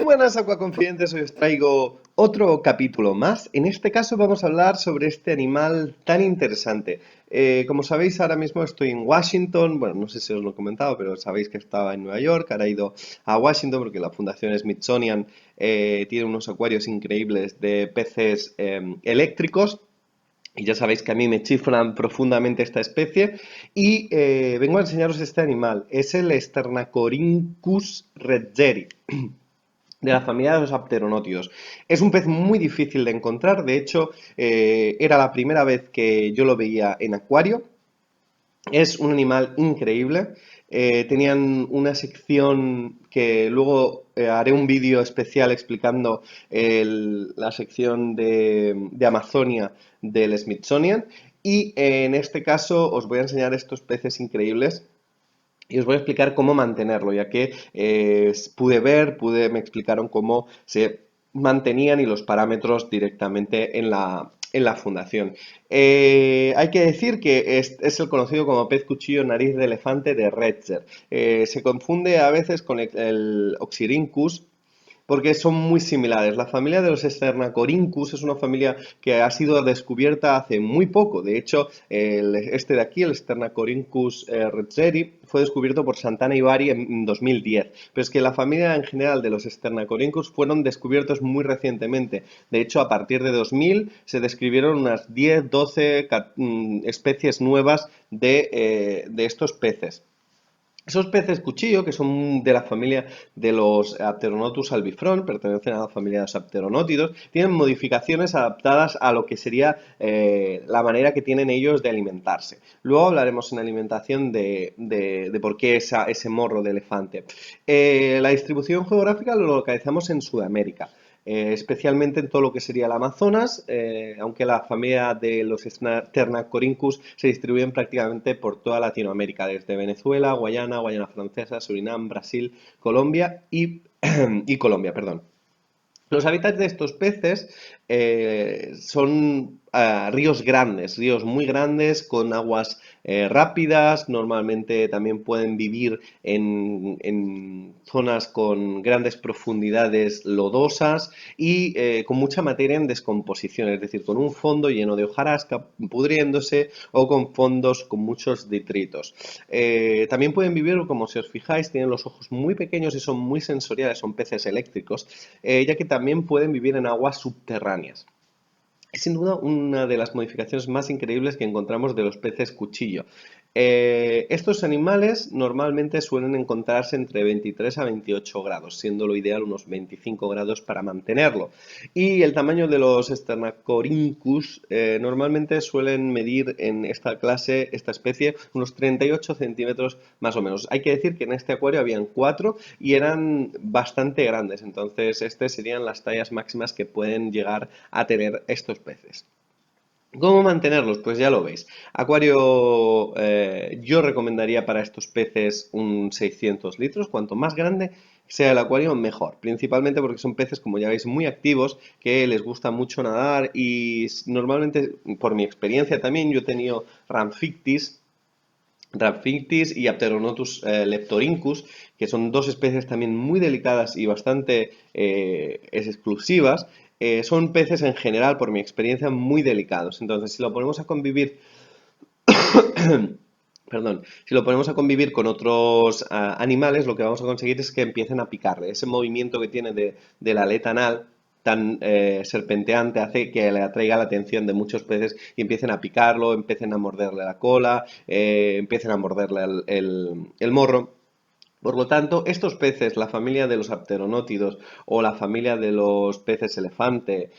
buenas acuaconfidentes, hoy os traigo otro capítulo más. En este caso vamos a hablar sobre este animal tan interesante. Como sabéis, ahora mismo estoy en Washington. Bueno, no sé si os lo he comentado, pero sabéis que estaba en Nueva York. Ahora he ido a Washington porque la Fundación Smithsonian tiene unos acuarios increíbles de peces eléctricos. Y ya sabéis que a mí me chiflan profundamente esta especie y vengo a enseñaros este animal. Es el Sternacorhynchus redseri, de la familia de los apteronótidos. Es un pez muy difícil de encontrar, de hecho, era la primera vez que yo lo veía en acuario. Es un animal increíble. Tenían una sección que luego haré un vídeo especial explicando la sección de Amazonia del Smithsonian. Y en este caso os voy a enseñar estos peces increíbles y os voy a explicar cómo mantenerlo, ya que me explicaron cómo se mantenían y los parámetros directamente en la fundación. Hay que decir que es el conocido como pez cuchillo nariz de elefante de Redzer. Se confunde a veces con el Oxyrhynchus, porque son muy similares. La familia de los Sternacorhynchus es una familia que ha sido descubierta hace muy poco. De hecho, este de aquí, el Sternacorhynchus redseri, fue descubierto por Santana y Bari en 2010. Pero es que la familia en general de los Sternacorhynchus fueron descubiertos muy recientemente. De hecho, a partir de 2000 se describieron unas 10, 12 especies nuevas de estos peces. Esos peces cuchillo, que son de la familia de los Apteronotus albifrons, pertenecen a la familia de los apteronótidos, tienen modificaciones adaptadas a lo que sería la manera que tienen ellos de alimentarse. Luego hablaremos en alimentación de por qué ese morro de elefante. La distribución geográfica lo localizamos en Sudamérica. Especialmente en todo lo que sería el Amazonas, aunque la familia de los Sternacorhynchus se distribuyen prácticamente por toda Latinoamérica, desde Venezuela, Guayana Francesa, Surinam, Brasil, Colombia y Colombia, perdón. Los hábitats de estos peces son ríos muy grandes, con aguas rápidas. Normalmente también pueden vivir en zonas con grandes profundidades lodosas y con mucha materia en descomposición, es decir, con un fondo lleno de hojarasca pudriéndose o con fondos con muchos detritos. También pueden vivir, como si os fijáis, tienen los ojos muy pequeños y son muy sensoriales, son peces eléctricos, ya que también pueden vivir en aguas subterráneas. Es sin duda una de las modificaciones más increíbles que encontramos de los peces cuchillo. Estos animales normalmente suelen encontrarse entre 23 a 28 grados, siendo lo ideal unos 25 grados para mantenerlo. Y el tamaño de los Sternacorhynchus normalmente suelen medir en esta clase, esta especie, unos 38 centímetros más o menos. Hay que decir que en este acuario habían 4 y eran bastante grandes, entonces estas serían las tallas máximas que pueden llegar a tener estos peces. ¿Cómo mantenerlos? Pues ya lo veis. Acuario, yo recomendaría para estos peces un 600 litros. Cuanto más grande sea el acuario, mejor. Principalmente porque son peces, como ya veis, muy activos, que les gusta mucho nadar y normalmente, por mi experiencia también, yo he tenido Rhamphictis y Apteronotus leptorhynchus, que son dos especies también muy delicadas y bastante exclusivas. Son peces en general, por mi experiencia, muy delicados. Entonces, si lo ponemos a convivir, perdón, si lo ponemos a convivir con otros animales, lo que vamos a conseguir es que empiecen a picarle. Ese movimiento que tiene de la aleta anal tan serpenteante hace que le atraiga la atención de muchos peces y empiecen a picarlo, empiecen a morderle la cola, empiecen a morderle el morro. Por lo tanto, estos peces, la familia de los apteronótidos o la familia de los peces elefante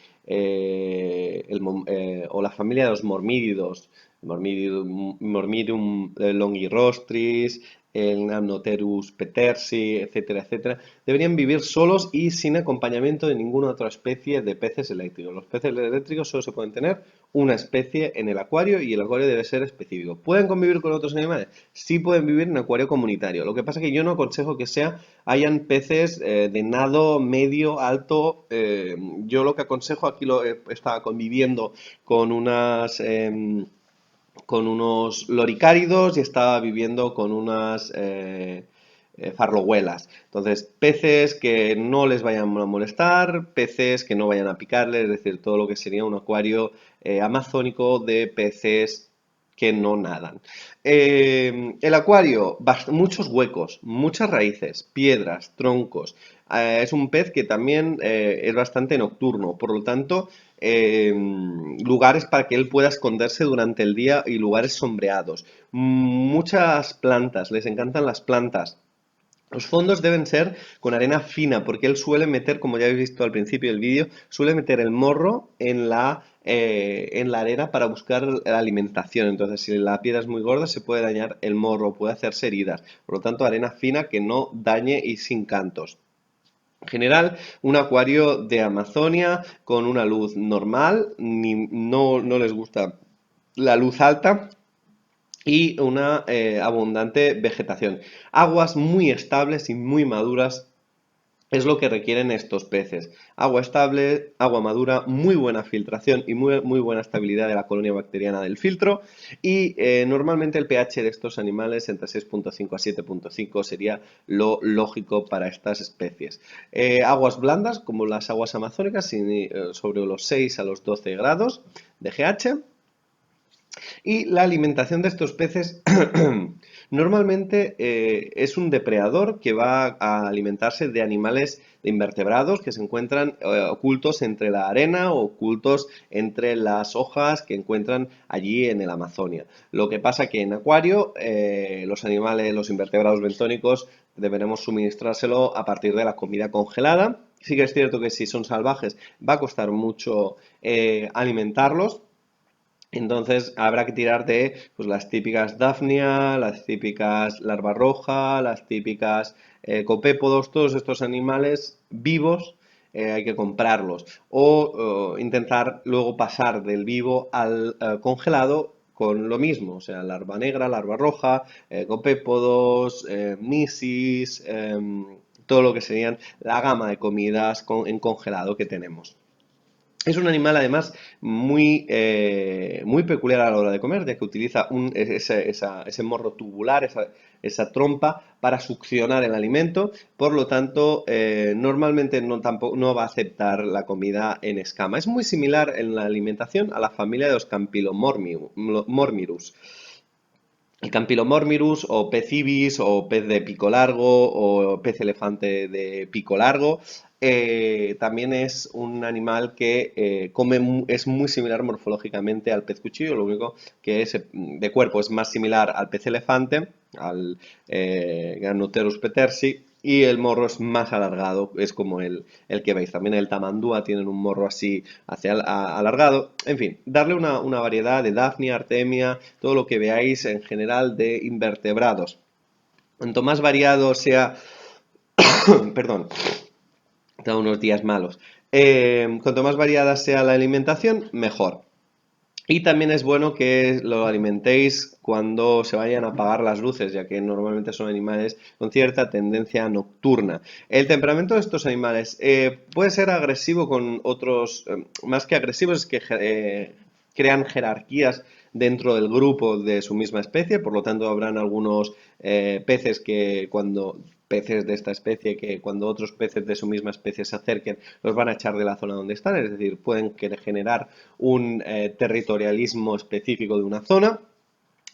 o la familia de los mormídidos, Mormidum longirostris, el Gymnoterus petersi, etcétera, etcétera, deberían vivir solos y sin acompañamiento de ninguna otra especie de peces eléctricos. Los peces eléctricos solo se pueden tener una especie en el acuario y el acuario debe ser específico. ¿Pueden convivir con otros animales? Sí pueden vivir en acuario comunitario. Lo que pasa es que yo no aconsejo que hayan peces de nado medio, alto. Yo lo que aconsejo, aquí estaba conviviendo con con unos loricáridos y estaba viviendo con farloguelas. Entonces, peces que no les vayan a molestar, peces que no vayan a picarles, es decir, todo lo que sería un acuario amazónico de peces que no nadan. El acuario, muchos huecos, muchas raíces, piedras, troncos. Es un pez que también es bastante nocturno, por lo tanto, lugares para que él pueda esconderse durante el día y lugares sombreados. Muchas plantas, les encantan las plantas. Los fondos deben ser con arena fina, porque él suele meter, como ya habéis visto al principio del vídeo, suele meter el morro en la arena para buscar la alimentación. Entonces, si la piedra es muy gorda, se puede dañar el morro, puede hacerse heridas. Por lo tanto, arena fina que no dañe y sin cantos. En general, un acuario de Amazonia con una luz normal, no les gusta la luz alta y una abundante vegetación. Aguas muy estables y muy maduras es lo que requieren estos peces. Agua estable, agua madura, muy buena filtración y muy buena estabilidad de la colonia bacteriana del filtro. Y normalmente el pH de estos animales entre 6,5 a 7,5 sería lo lógico para estas especies. Aguas blandas, como las aguas amazónicas, sobre los 6 a los 12 grados de pH. Y la alimentación de estos peces normalmente es un depredador que va a alimentarse de animales de invertebrados que se encuentran ocultos entre la arena o ocultos entre las hojas que encuentran allí en el Amazonia. Lo que pasa que en acuario los animales, los invertebrados bentónicos, deberemos suministrárselo a partir de la comida congelada. Sí que es cierto que si son salvajes va a costar mucho alimentarlos. Entonces habrá que tirar de pues, las típicas Daphnia, las típicas larva roja, las típicas copépodos, todos estos animales vivos hay que comprarlos o intentar luego pasar del vivo al congelado con lo mismo, o sea, larva negra, larva roja, copépodos, misis, todo lo que serían la gama de comidas en congelado que tenemos. Es un animal además muy peculiar a la hora de comer, ya que utiliza ese morro tubular, esa trompa para succionar el alimento. Por lo tanto, normalmente no va a aceptar la comida en escama. Es muy similar en la alimentación a la familia de los Campylomormirus. El Campylomormirus o pez ibis o pez de pico largo o pez elefante de pico largo también es un animal que es muy similar morfológicamente al pez cuchillo, lo único que es de cuerpo es más similar al pez elefante, al Ganoterus petersi, y el morro es más alargado, es como el que veis. También el tamandúa tienen un morro así alargado. En fin, darle una variedad de Daphnia, Artemia, todo lo que veáis en general de invertebrados. Cuanto más variado sea, perdón, tengo unos días malos. Cuanto más variada sea la alimentación, mejor. Y también es bueno que lo alimentéis cuando se vayan a apagar las luces, ya que normalmente son animales con cierta tendencia nocturna. El temperamento de estos animales puede ser agresivo con otros, más que agresivos, es que crean jerarquías dentro del grupo de su misma especie, por lo tanto habrán algunos peces de esta especie que cuando otros peces de su misma especie se acerquen los van a echar de la zona donde están, es decir, pueden generar un territorialismo específico de una zona.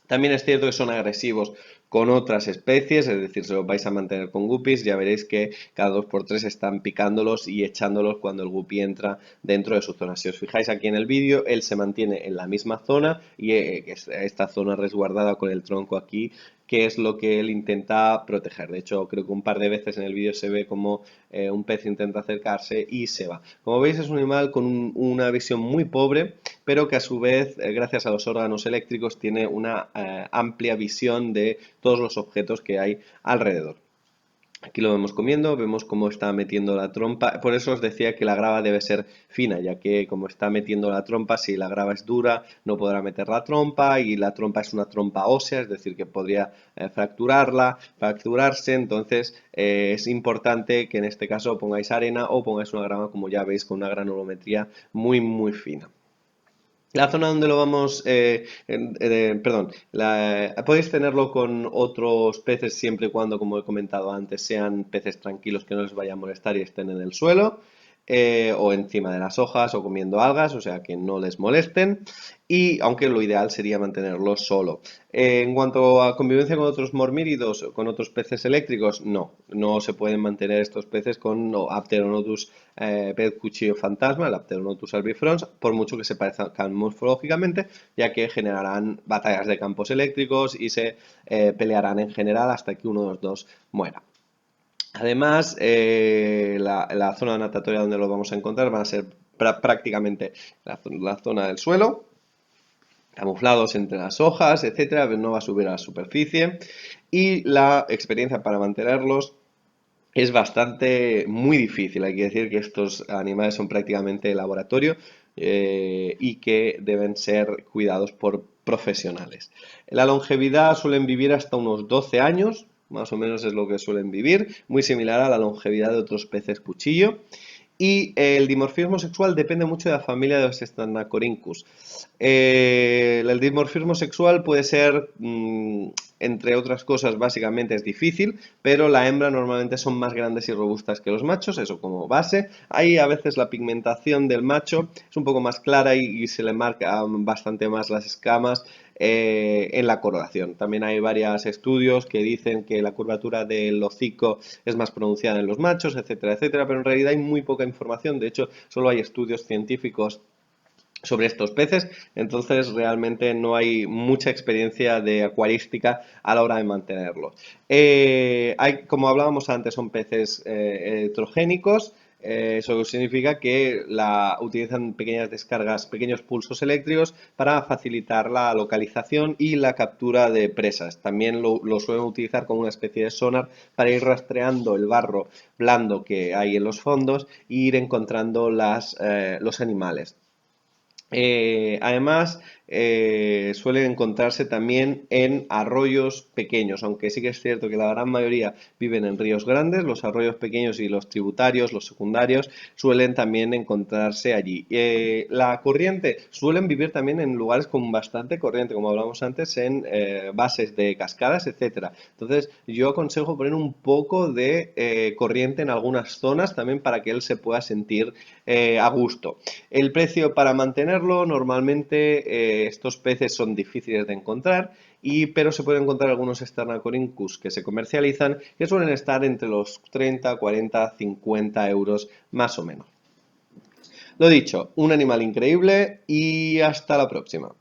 También es cierto que son agresivos con otras especies, es decir, si los vais a mantener con guppies, ya veréis que cada 2 por 3 están picándolos y echándolos cuando el guppy entra dentro de su zona. Si os fijáis aquí en el vídeo, él se mantiene en la misma zona y esta zona resguardada con el tronco aquí, que es lo que él intenta proteger. De hecho, creo que un par de veces en el vídeo se ve como un pez intenta acercarse y se va. Como veis, es un animal con una visión muy pobre, pero que a su vez, gracias a los órganos eléctricos, tiene una amplia visión de todos los objetos que hay alrededor. Aquí lo vemos comiendo, vemos cómo está metiendo la trompa. Por eso os decía que la grava debe ser fina, ya que como está metiendo la trompa, si la grava es dura, no podrá meter la trompa y la trompa es una trompa ósea, es decir, que podría fracturarse. Entonces es importante que en este caso pongáis arena o pongáis una grava, como ya veis, con una granulometría muy fina. La zona donde lo vamos, perdón, podéis tenerlo con otros peces siempre y cuando, como he comentado antes, sean peces tranquilos que no les vaya a molestar y estén en el suelo, o encima de las hojas o comiendo algas, o sea que no les molesten. Y aunque lo ideal sería mantenerlo solo. En cuanto a convivencia con otros mormíridos, con otros peces eléctricos, no se pueden mantener estos peces con Apteronotus pez cuchillo fantasma, el Apteronotus albifrons, por mucho que se parezcan morfológicamente, ya que generarán batallas de campos eléctricos y se pelearán en general hasta que uno de los dos muera. Además, la zona natatoria donde los vamos a encontrar van a ser prácticamente la zona del suelo, camuflados entre las hojas, etcétera, no va a subir a la superficie y la experiencia para mantenerlos es bastante muy difícil. Hay que decir que estos animales son prácticamente de laboratorio y que deben ser cuidados por profesionales. La longevidad suelen vivir hasta unos 12 años, más o menos es lo que suelen vivir, muy similar a la longevidad de otros peces cuchillo. Y el dimorfismo sexual depende mucho de la familia de los Stanacorhynchus. El dimorfismo sexual puede ser, entre otras cosas, básicamente es difícil, pero la hembra normalmente son más grandes y robustas que los machos, eso como base. Ahí a veces la pigmentación del macho es un poco más clara y se le marca bastante más las escamas en la coloración. También hay varios estudios que dicen que la curvatura del hocico es más pronunciada en los machos, etcétera, etcétera, pero en realidad hay muy poca información. De hecho, solo hay estudios científicos sobre estos peces, entonces realmente no hay mucha experiencia de acuarística a la hora de mantenerlos. Como hablábamos antes, son peces heterogénicos. Eso significa que utilizan pequeñas descargas, pequeños pulsos eléctricos para facilitar la localización y la captura de presas. También lo suelen utilizar como una especie de sonar para ir rastreando el barro blando que hay en los fondos e ir encontrando los animales. Además, suelen encontrarse también en arroyos pequeños, aunque sí que es cierto que la gran mayoría viven en ríos grandes, los arroyos pequeños y los tributarios, los secundarios, suelen también encontrarse allí. La corriente suelen vivir también en lugares con bastante corriente, como hablamos antes, en bases de cascadas, etcétera. Entonces, yo aconsejo poner un poco de corriente en algunas zonas también para que él se pueda sentir a gusto. El precio para mantenerlo, normalmente estos peces son difíciles de encontrar, pero se pueden encontrar algunos Stanacorhynchus que se comercializan que suelen estar entre los 30, 40, 50 euros más o menos. Lo dicho, un animal increíble y hasta la próxima.